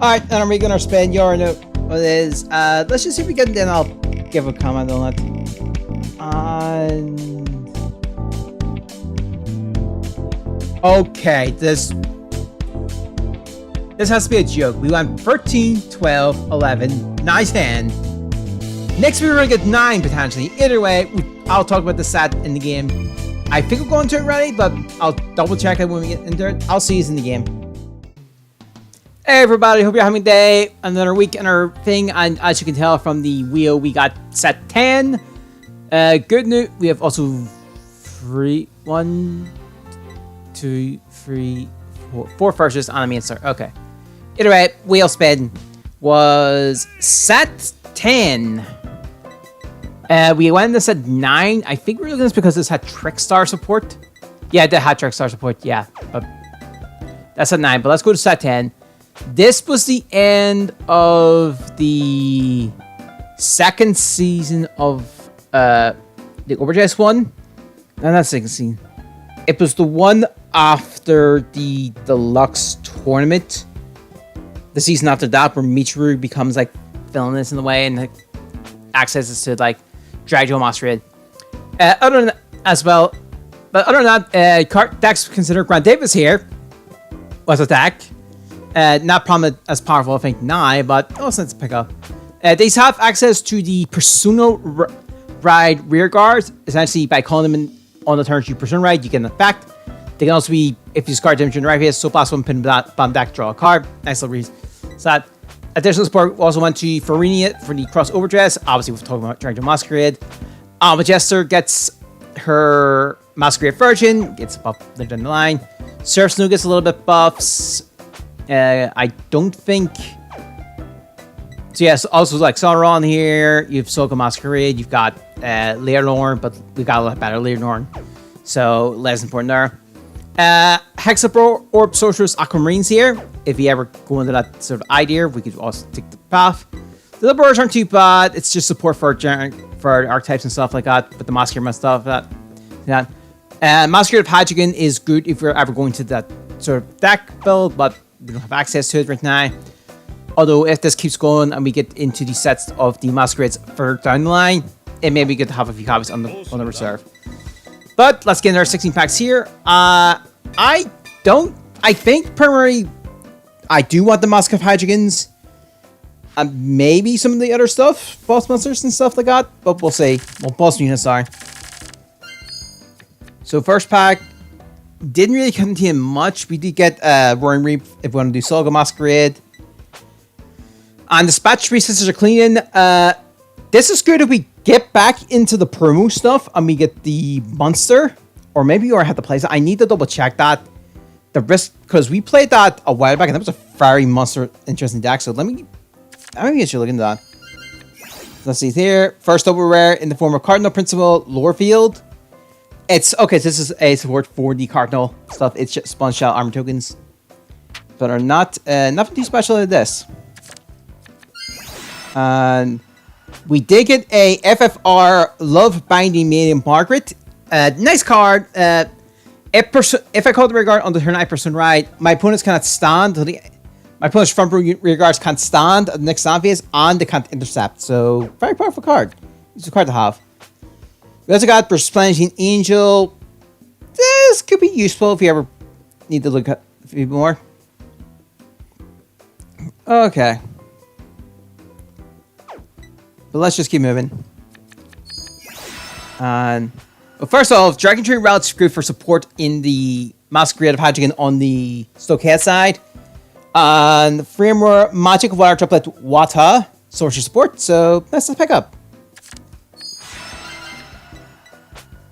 Alright, and are we gonna spend your note? What is let's just see if we get, then I'll give a comment on it. Okay, this has to be a joke. We went 13, 12, 11, 9, 10. Next we're gonna get 9 potentially. Either way, I'll talk about the stat in the game. I think we're going to it already, but I'll double check it when we get into it. I'll see you in the game. Hey everybody, hope you're having a day. Another week in our thing, and as you can tell from the wheel, we got set 10. Good news, we have also 4 firsts on the main start. Okay. Either way, wheel spin was set 10. We went to set 9. I think we're looking at this because this had Trick Star support. Yeah, it had Trick Star support, yeah. But that's at 9, but let's go to set 10. This was the end of the second season of the Overdress one. No, not second season. It was the one after the deluxe tournament. The season after that, where Michiru becomes like villainous in the way and like, accesses to like Dragula Masquerade. Other than that, as well, but other than that, card decks consider Grant Davis here was a deck. Not prominent as powerful, I think, now, but also nice to pick up. They have access to the Personal Ride Rear Guards. Essentially, by calling them in on the turns you Personal Ride, you get an effect. They can also be, if you discard them during the right phase, so plus 1 pin bomb deck, draw a card. Nice little reason. So that additional support also went to Farina for the Cross Overdress. Obviously, we're talking about Dragula Masquerade. Majester gets her Masquerade version, gets a buff later down the line. Surf Snow gets a little bit buffs. I don't think. So yes, also like Sauron here. You've Soka Masquerade. You've got Leonor, but we got a lot better Leonor, so less important there. Hexapro Orb Sorceress Aquamarines here. If you ever go into that sort of idea, we could also take the path. The Liberators aren't too bad. It's just support for archetypes and stuff like that, but the Masquerade and stuff like that. Masquerade of Hajigan is good if you're ever going to that sort of deck build, but we don't have access to it right now. Although if this keeps going and we get into the sets of the Masquerades further down the line, it may be good to have a few copies on the reserve. But let's get into our 16 packs here. I think primarily I do want the Mask of Hydrigans. Maybe some of the other stuff, boss monsters and stuff like that, but we'll see. Well, boss units are. So first pack didn't really contain much. We did get Roaring Reap if we want to do Saga Masquerade. And Dispatch 3 Sisters are cleaning. This is good if we get back into the promo stuff and we get the monster. Or maybe you already have to play that. I need to double check that. The risk, because we played that a while back and that was a very monster interesting deck. So let me get you look into that. Let's see here. First double rare in the form of Cardinal Principal Lorefield. It's okay. So this is a support for the Cardinal stuff. It's just Spawn Shell Armor tokens, but are not nothing too special at this. And we did get a FFR Love Binding Maiden Margaret. Nice card. If I call the rear guard on the turn I person right, my opponents cannot stand. My opponent's front rear guards can't stand at the next stand phase, and they can't intercept. So very powerful card. It's a card to have. We also got Replenishing Angel. This could be useful if you ever need to look at a few more. Okay. But let's just keep moving. And well, first off, Dragon Tree Routes good for support in the Masquerade of Hadrian on the Stokehead side. And Framework Magic Water Triplet Wata Sorcerer support. So let's pick up.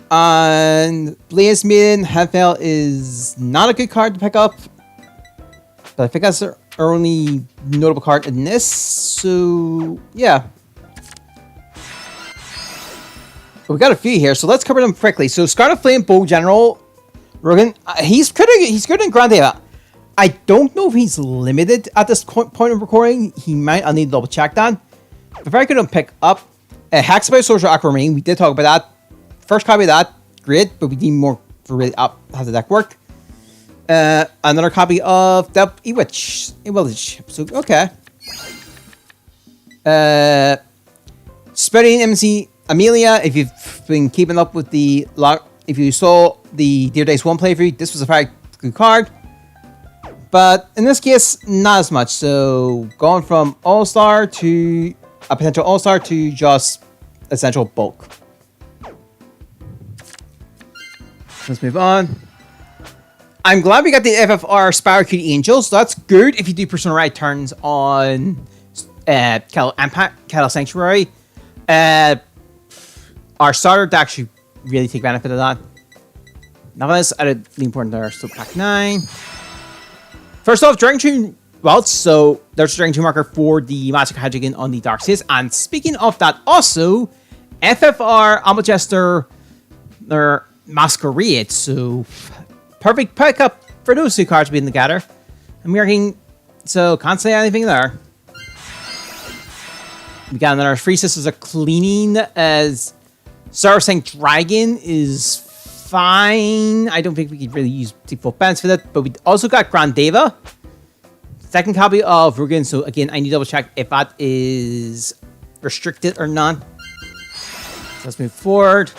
And Blaze Maiden Headfell is not a good card to pick up, but I think that's our only notable card in this. So yeah, but we got a few here, so let's cover them quickly. So Scarlet Flame Bow General Rogan, he's good in Grande. I don't know if he's limited at this point of recording. He might. I need to double check that. But very good on pick up. Hexapod Sorcerer Aquamarine. We did talk about that. First copy of that, great, but we need more for really up how the deck work. Another copy of the Ewitch. So, okay. Spreading MC Amelia, if you've been keeping up with the if you saw the Dear Days 1 playthrough, this was a very good card. But in this case, not as much. So going from All-Star to a potential All-Star to just essential bulk. Let's move on. I'm glad we got the FFR Sparrow Cutie Angels. So that's good if you do personal right turns on Cattle Sanctuary. Our starter to actually really take benefit of that. Nonetheless, added the important there. So pack 9. First off, Dragon Tune Welts. So there's a Dragon Tune marker for the Magic Hydrogen on the Dark Seas. And speaking of that, also FFR Almajester Masquerade. So perfect pickup for those two cards being together. I'm working, so can't say anything there. We got another Free Sisters of Cleaning as Sarasang Dragon is fine. I don't think we could really use full bands for that, but we also got Grandeva. Second copy of Rugen, so again, I need to double check if that is restricted or not. So let's move forward.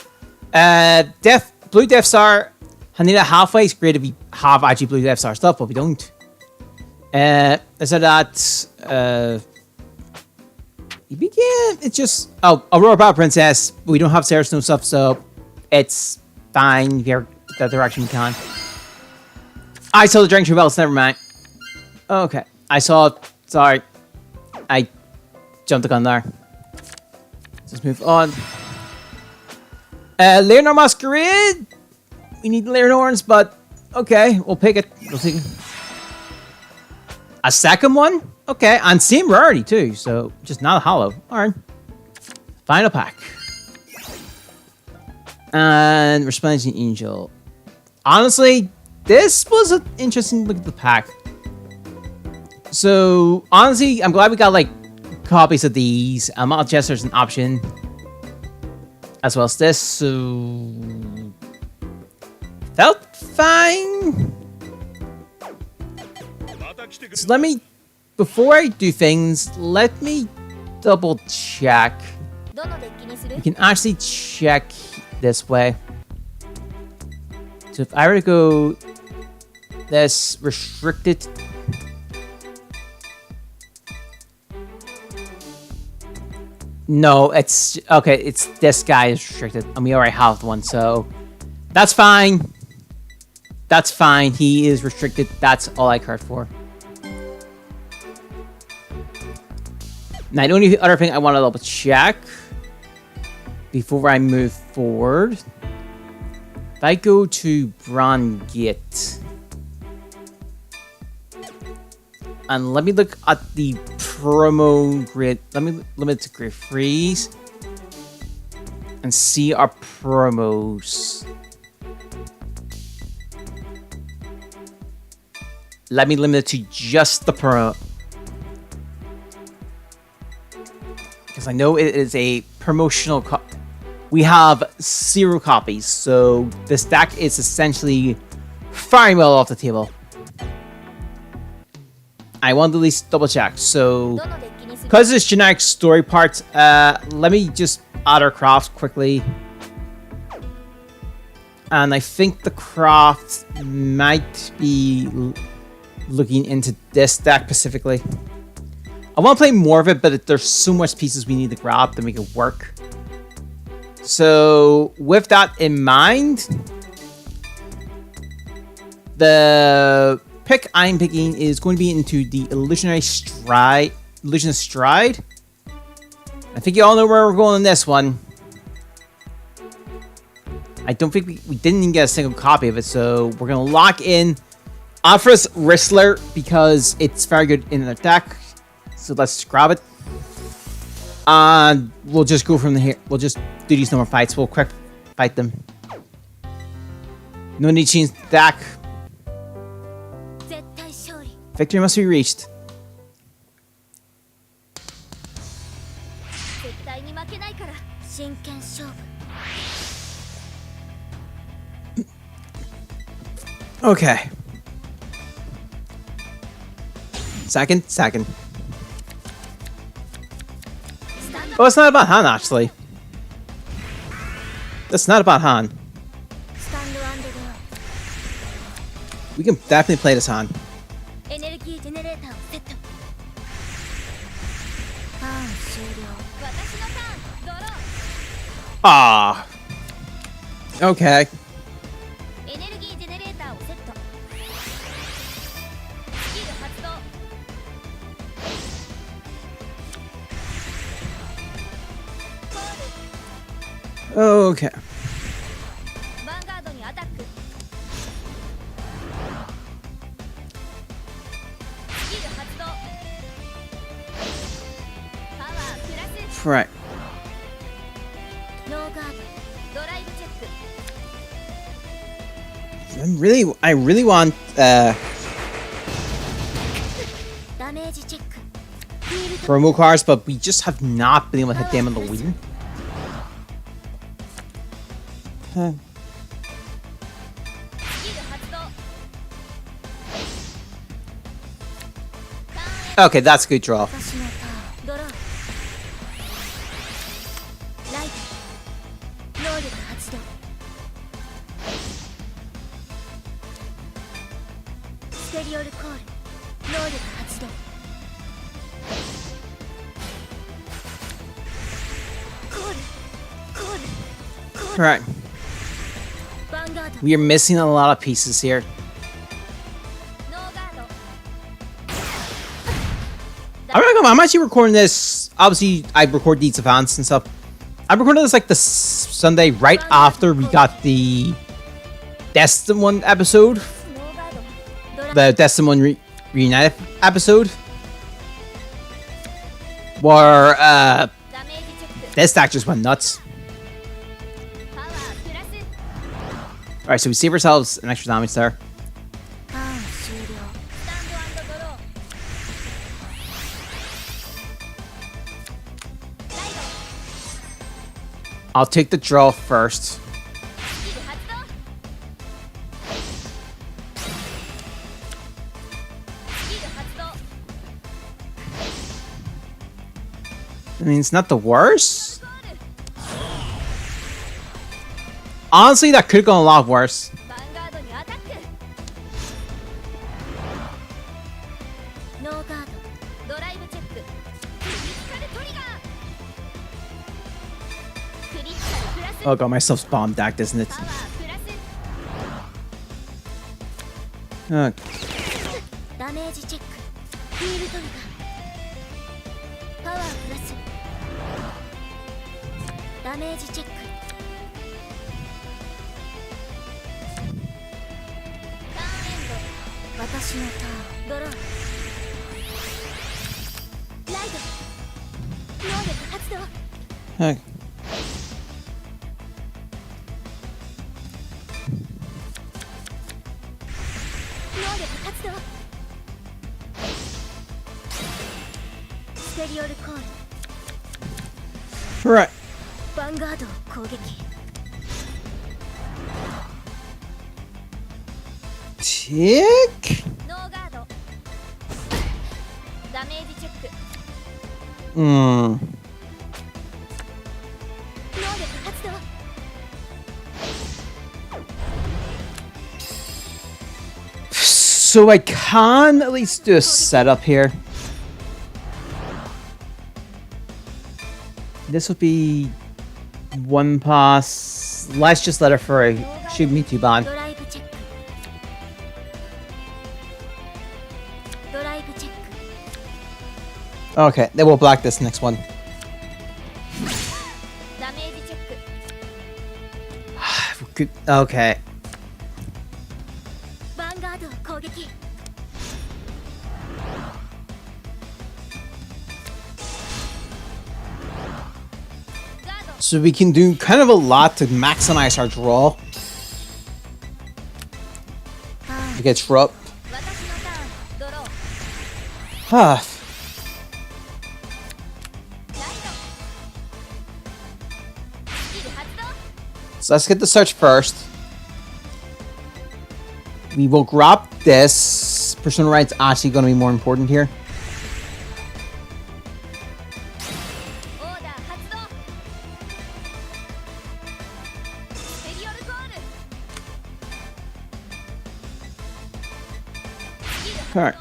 Blue Death Star. Hanita Halfway is great if we have actually Blue Death Star stuff, but we don't. So that, yeah, it's just, Aurora Battle Princess, but we don't have Sarah Snow stuff, so it's fine if you're that direction we can. I saw the Dragon Rebels, never mind. Okay, I saw it, sorry. I jumped the gun there. Let's move on. Leonor Masquerade. We need Leonor's, but okay, we'll pick it. We'll take it. A second one? Okay, and same rarity too, so just not a hollow. Alright. Final pack. And Resplendent Angel. Honestly, this was an interesting look at the pack. So, honestly, I'm glad we got like copies of these. Not just there's an option. As well as this, so felt fine. So let me, before I do things, let me double check. We can actually check this way. So if I were to go this restricted, no, it's okay. It's this guy is restricted, and we already have one, so that's fine. That's fine. He is restricted. That's all I cared for. Now, the only other thing I want to double check before I move forward, if I go to Brongit, and let me look at the promo grid. Let me limit to grid freeze and see our promos. Let me limit it to just the promo, because I know it is a promotional we have 0 copies, so this deck is essentially firing well off the table. I want to at least double check. So, because it's generic story parts, let me just add our craft quickly. And I think the craft might be looking into this deck specifically. I want to play more of it, but there's so much pieces we need to grab to make it work. So, with that in mind, the pick I'm picking is going to be into the Illusionist Stride. I think you all know where we're going on this one. I don't think we didn't even get a single copy of it, so we're going to lock in Alphra's Wrestler because it's very good in the deck. So let's grab it. And we'll just go from here. We'll just do these normal fights. We'll quick fight them. No need to change the deck. Victory must be reached. Okay. Second. Oh, it's not about Han, actually. That's not about Han. We can definitely play this Han. Ah. Okay. Okay. Right. I really want promo cards, but we just have not been able to hit them on the wheel. Okay, that's a good draw. Right. We are missing a lot of pieces here. I'm actually recording this. Obviously, I record these events and stuff. I'm recording this like the Sunday right after we got the Destin 1 episode. The Destin 1 Reunited episode. Where this stack just went nuts. Alright, so we save ourselves an extra damage there. I'll take the draw first. I mean, it's not the worst. Honestly, that could have gone a lot worse. Oh god, my stuff's bomb decked, isn't it? Okay. Okay. Right. Tick. So I can at least do a setup here. This would be one pass. Let's just let her furry. Shoot me too bad. Okay, then we'll block this next one. Good. Okay. So we can do kind of a lot to maximize our draw. We get Shrub. So let's get the search first. We will grab this Persona Ride's actually going to be more important here. Alright.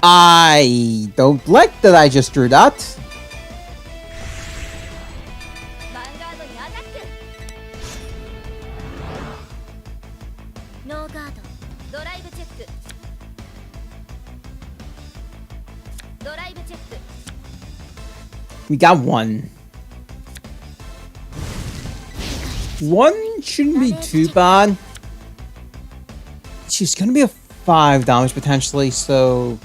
I don't like that I just drew that. We got one. One shouldn't be too bad. She's gonna be a 5 damage potentially, so...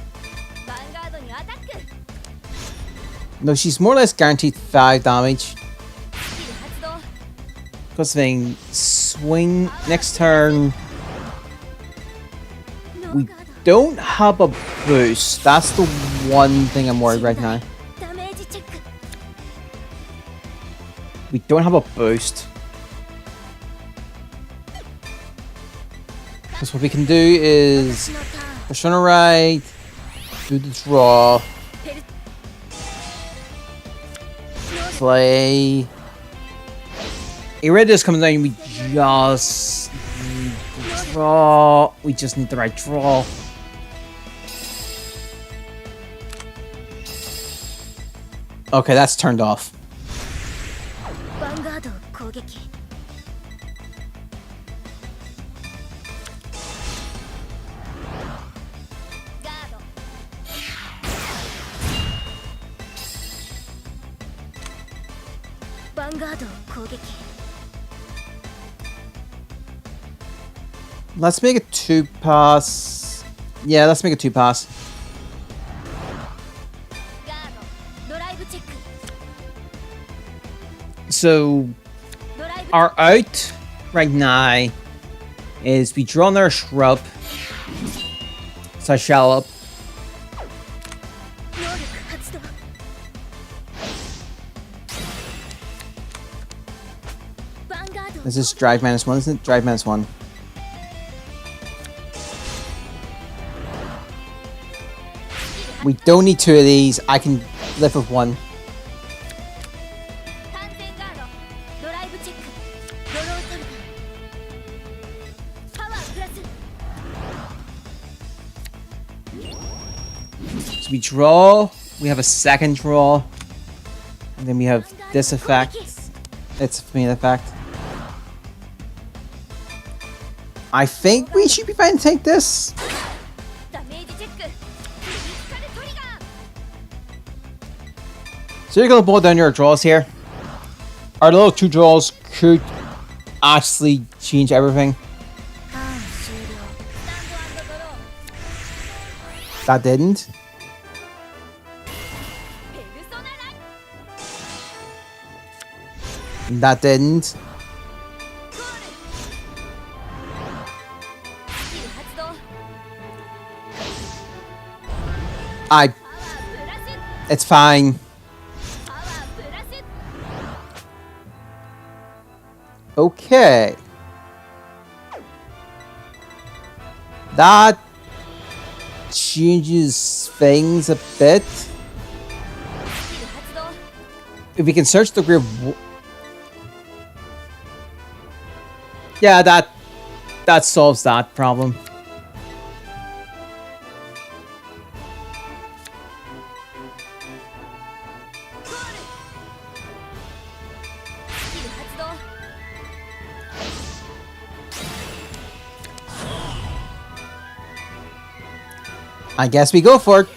No, she's more or less guaranteed 5 damage. Because thing, swing next turn. We don't have a boost. That's the one thing I'm worried right now. We don't have a boost. Because what we can do is Persona Ride, do the draw, play. Iridius comes down, we just need the draw. We just need the right draw. Okay, that's turned off. Let's make a 2-pass. Yeah, let's make a 2-pass. So, our out right now is we draw another shrub. So I shell up. This is drive -1, isn't it? Drive -1. We don't need 2 of these. I can live with 1. So we draw. We have a second draw. And then we have this effect. It's a main effect. I think we should be fine to take this. So you're gonna blow down your draws here. Our little 2 draws could actually change everything. That didn't. That didn't. It's fine. Okay. That changes things a bit. If we can search the group. Yeah, that solves that problem. I guess we go for it.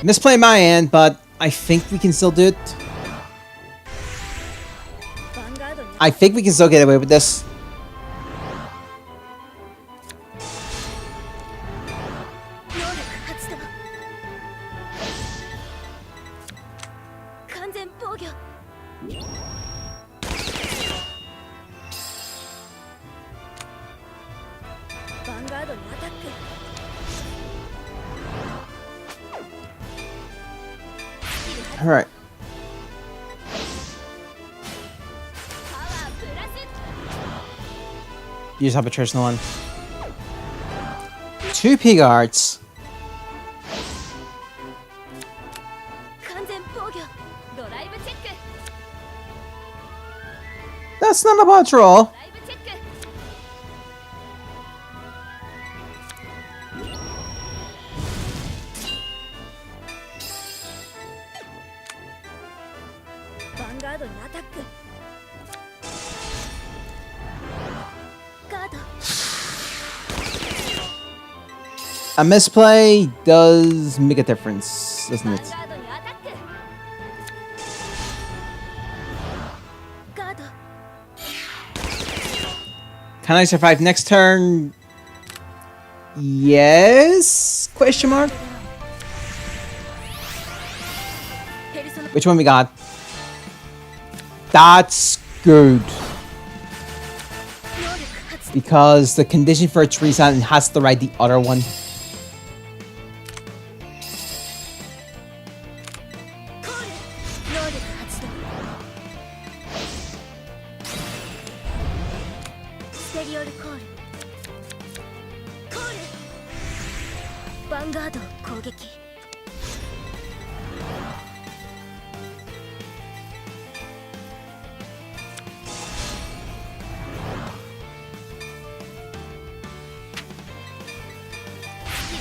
Misplay my end, but I think we can still do it. I think we can still get away with this. Alright. You just have a traditional one. 2 P guards. That's not a bad roll. A misplay does make a difference, doesn't it? Can I survive next turn? Yes? Question mark? Which one we got? That's good. Because the condition for a 3-set has to ride the other one.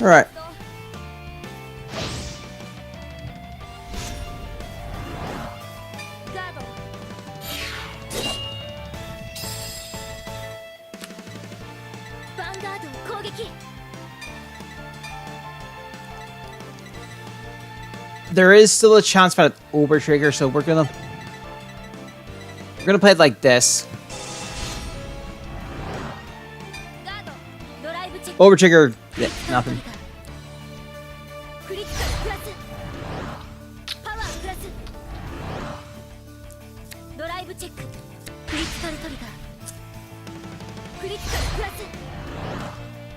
Alright. There is still a chance for that over trigger, so we're gonna play it like this. Over trigger, yeah, nothing.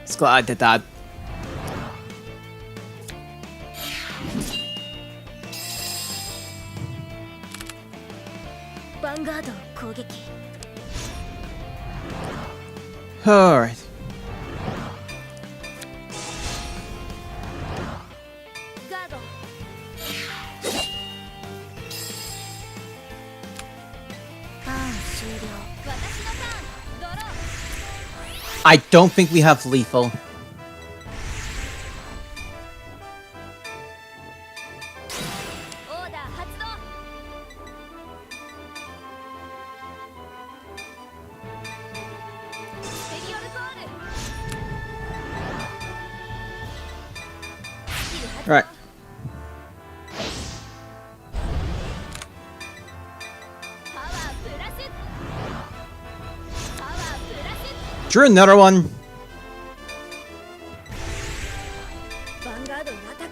It's glad I did that. Alright. I don't think we have lethal. Right. Drew another one.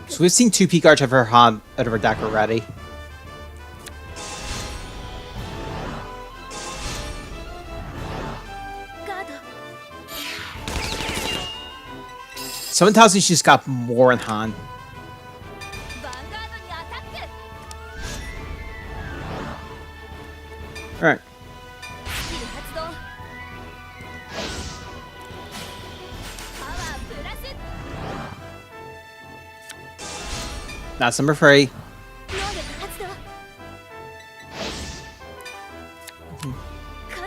So we've seen 2 P-Guards of her hand out of her deck already. Someone tells me she's got more in hand. Alright. That's number 3.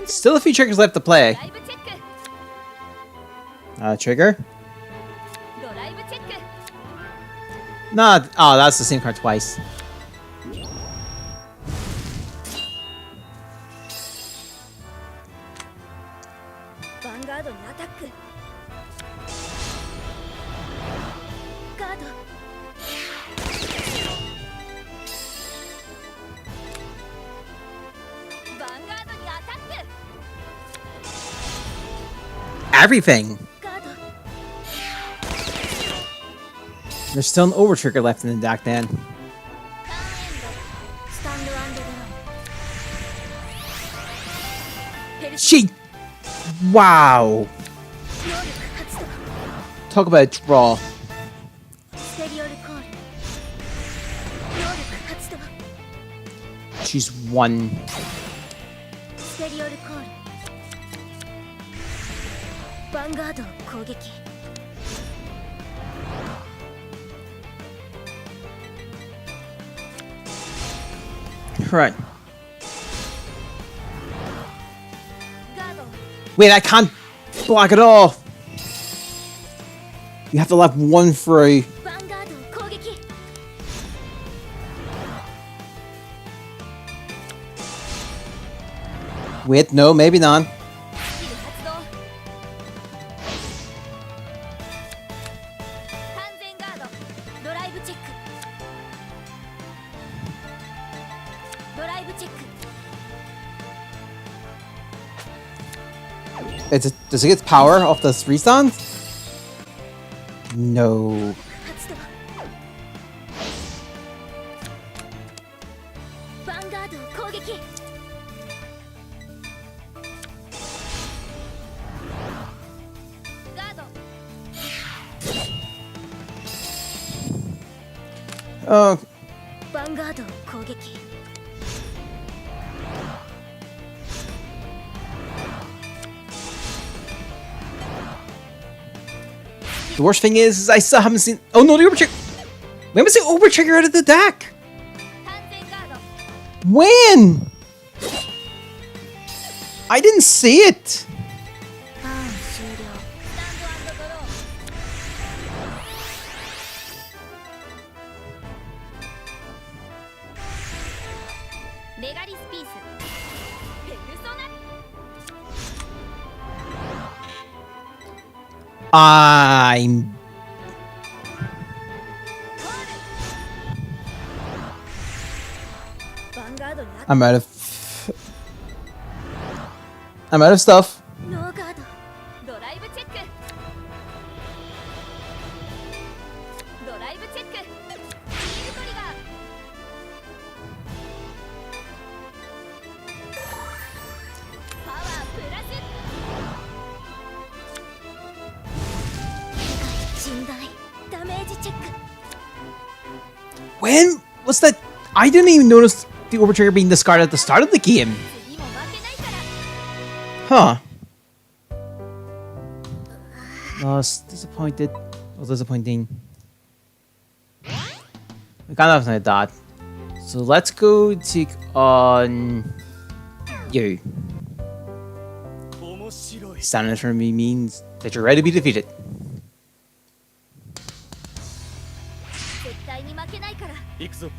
Still a few triggers left to play. Trigger. Nah, oh, that's the same card twice. Everything. There's still an over trigger left in the deck then. She. Wow. Talk about a draw. choose one. ステリオルコールヴァンガードを攻撃 Right. Wait, I can't block it all. You have to let one free. ヴァンガードを攻撃 Wait, no, maybe not. スキル発動完全ガードドライブチェックドライブチェック Does it get power off the 3 stuns? No. 発動ヴァンガードを攻撃 ガード Oh, ヴァンガードを攻撃 the worst thing is I still haven't seen. Oh no, the overtrigger. We haven't seen overtrigger out of the deck. 完全ガード When? I didn't see it. ターン終了スタンド&ドローレガリスピースペルソナ I'm. ヴァンガードに I'm out of. I'm out of stuff. ノーガードドライブチェックドライブチェックヒールトリガーパワープラス世界甚大ダメージチェック When was that? I didn't even notice the overtrigger being discarded at the start of the game. 次も負けないから Huh. Lost. Disappointed. Oh, disappointing. We got nothing like that. So let's go take on you. 面白い Standing in front of me means that you're ready to be defeated. 絶対に負けないから 行くぞ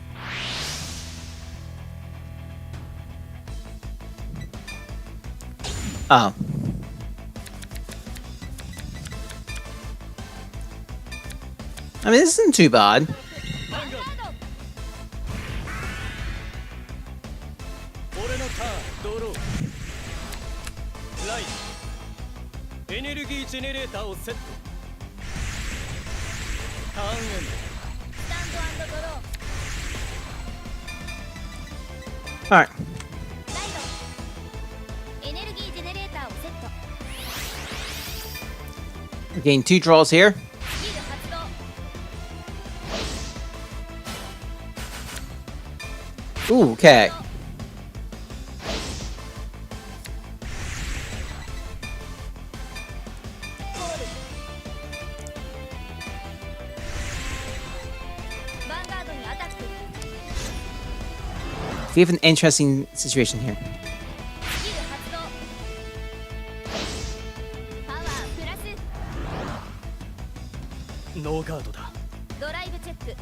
Oh. I mean, this isn't too bad. ヴァンガード俺のターンドローライトエネルギージェネレーターをセットターンエンスタンド&ドロー Alright. ライドエネルギージェネレーターをセット We gain 2 draws here. スキル発動 Ooh, okay. コールヴァンガードにアタック We have an interesting situation here. スキル発動パワープラスドノーガードだドライブチェック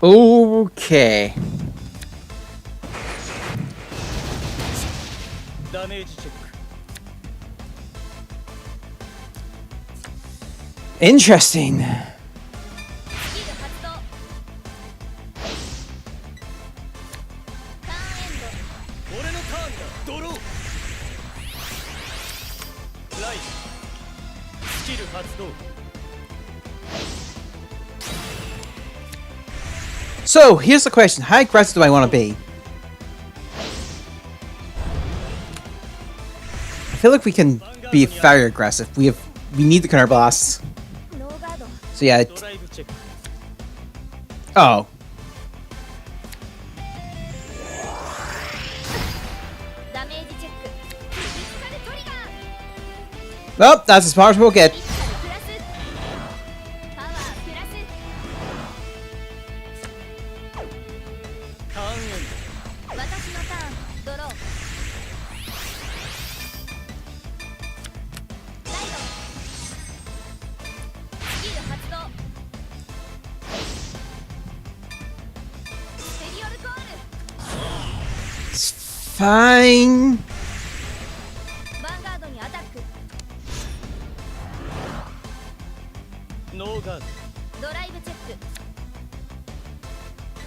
Okay. ダメージチェック Interesting. スキル発動ターンエンド俺のターンだドローライトスキル発動 So, here's the question. How aggressive do I want to be? I feel like we can be very aggressive. We need the counter blasts. ノーガード So yeah. ドライブチェック Oh. チェック。クリティカルトリガー。 Well, that's as far as we'll get. リスカルプラスパワープラスターンエン私のターンドロー。ライドスキル発動。スペリオルコール。 Fine. ヴァンガードにアタック。ドノーガードドライブチェック。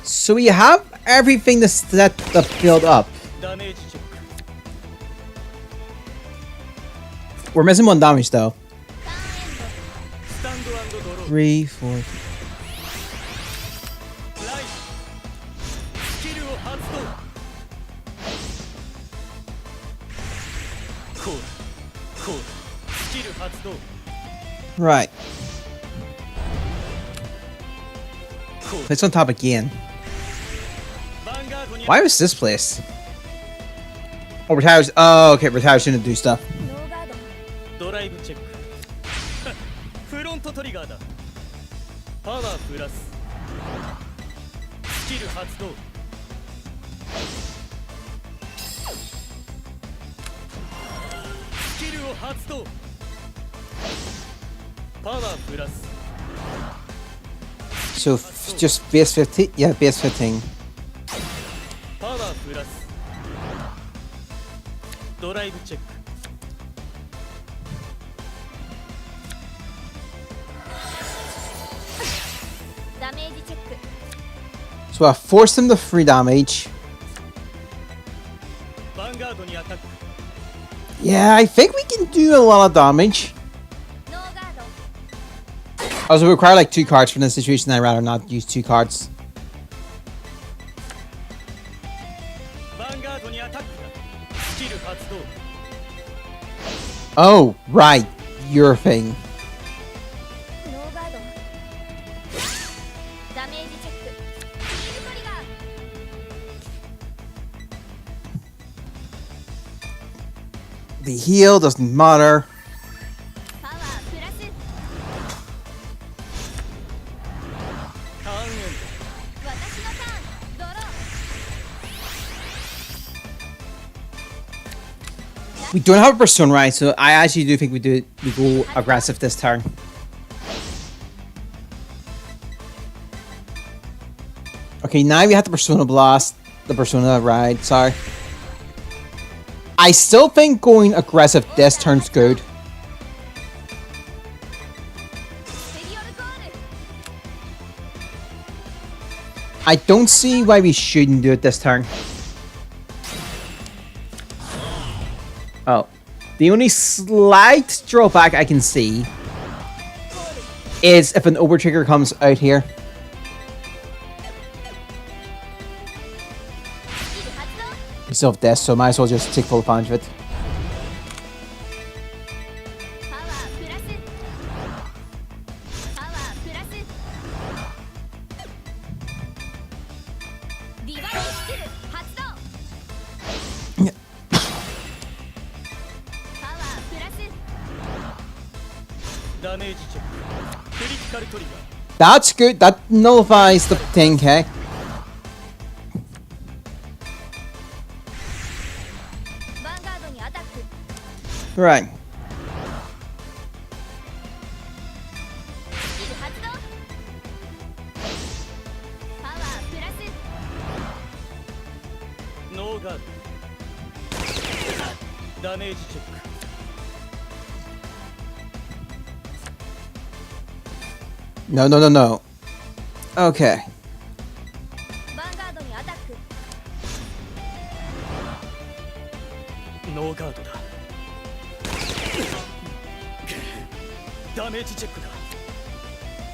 So we have everything to set the build up. ダメージチェック We're missing one damage though. ターンエンド。スタンドドロー 3, 4. ライトスキルを発動コールコールスキル発動 Right. コール Place on top again. ヴァンガードに Why was this place? Oh, retires. Oh, okay. Retires shouldn't do stuff. ノーガード。ドライブチェックフロントトリガーだパワープラススキル発動スキルを発動パワープラス So just base 15. Yeah, base 15. パワープラスドライブチェックダメージチェック。 So I forced him to 3 damage. ヴァンガードにアタック Yeah, I think we can do a lot of damage. ノーガード。 Also, we require like 2 cards for this situation. I'd rather not use 2 cards. ヴァンガードにアタックだスキル発動 Oh, right. Your thing. ノーガード。ダメージチェック。ヒールトリガー。 The heal doesn't matter. パワープラス。ターンエン私のターンドロー。 We don't have a Persona, right? So I actually do think we go aggressive this turn. Okay, now we have the Persona Blast. The Persona Ride, sorry. I still think going aggressive this turn's good. スペリオルコール。 I don't see why we shouldn't do it this turn. Oh. The only slight drawback I can see is if an overtrigger comes out here. スキル発動。 We still have this, so I might as well just take full advantage of it. パワープラス。パワープラス。ディバインスキル発動。パワープラス。ダメージチェッククリティカルトリガー That's good. That nullifies the 10k. ヴァンガードにアタック。 Right. スキル発動。パワープラス。ノーガードダメージチェック No, no, no, no. Okay. ヴァンガードにアタック。ノーガードだダメージチェックだ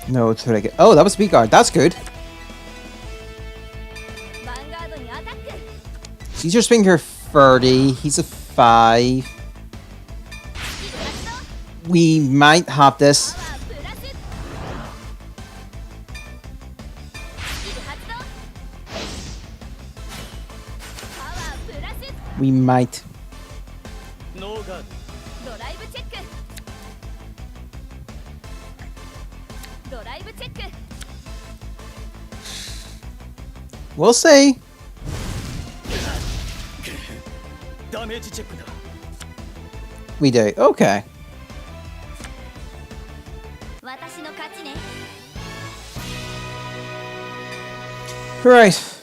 No, it's what I get. Oh, that was speed guard. That's good. ヴァンガードにアタック。 He's your swing here 30. He's a 5. スキル発動。 We might have this. パワープラス。スキル発動。パワープラス。 We might. ガードライブチェックドライブチェック We'll see. ドダメージチェックだ We do. Okay. 私の勝ちね Right.